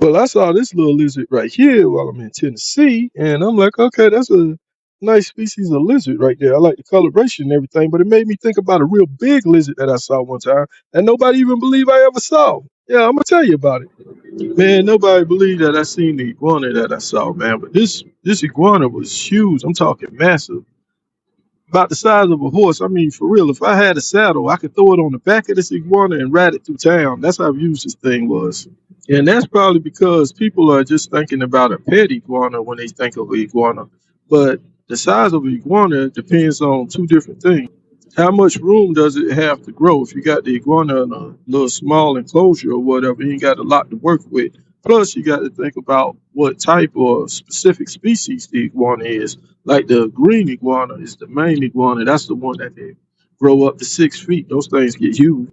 Well, I saw this little lizard right here while I'm in Tennessee, and I'm like, okay, that's a nice species of lizard right there. I like the coloration and everything, but it made me think about a real big lizard that I saw one time that nobody even believed I ever saw. Yeah, I'm gonna tell you about it. Man, nobody believed that I seen the iguana that I saw, man. But this iguana was huge. I'm talking massive, about the size of a horse. I mean, for real. If I had a saddle, I could throw it on the back of this iguana and ride it through town. That's how huge this thing was. And that's probably because people are just thinking about a pet iguana when they think of an iguana. But the size of an iguana depends on two different things. How much room does it have to grow? If you got the iguana in a little small enclosure or whatever, you ain't got a lot to work with. Plus, you got to think about what type or specific species the iguana is. Like the green iguana is the main iguana. That's the one that they grow up to 6 feet. Those things get huge,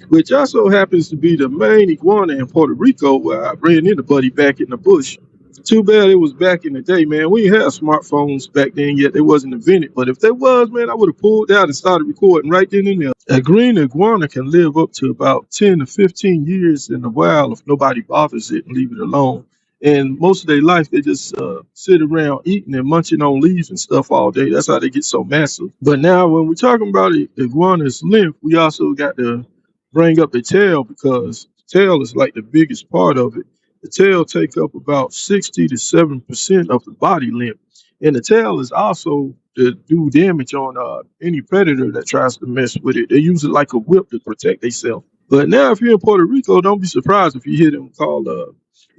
which also happens to be the main iguana in Puerto Rico, where I ran into Buddy back in the bush. Too bad it was back in the day, man. We didn't have smartphones back then yet. They wasn't invented. But if they was, man, I would have pulled out and started recording right then and there. A green iguana can live up to about 10 to 15 years in the wild if nobody bothers it and leave it alone. And most of their life, they just sit around eating and munching on leaves and stuff all day. That's how they get so massive. But now, when we're talking about iguana's length, we also got to bring up the tail, because the tail is like the biggest part of it. The tail take up about 60 to 7% of the body length, and the tail is also to do damage on any predator that tries to mess with it. They use it like a whip to protect themselves. But now, if you're in Puerto Rico, don't be surprised if you hear them call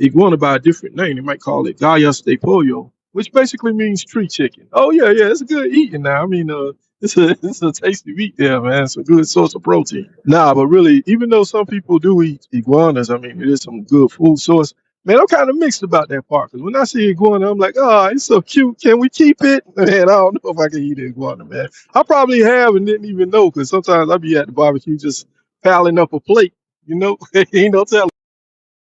iguana by a different name. They might call it gallas de pollo, which basically means tree chicken. Oh yeah, yeah, it's good eating now. I mean, it's a tasty meat there, man. It's a good source of protein. Nah, but really, even though some people do eat iguanas, I mean, it is some good food source. Man, I'm kind of mixed about that part, because when I see iguana, I'm like, oh, it's so cute. Can we keep it? Man, I don't know if I can eat an iguana, man. I probably have and didn't even know, because sometimes I be at the barbecue just piling up a plate, you know, ain't no telling.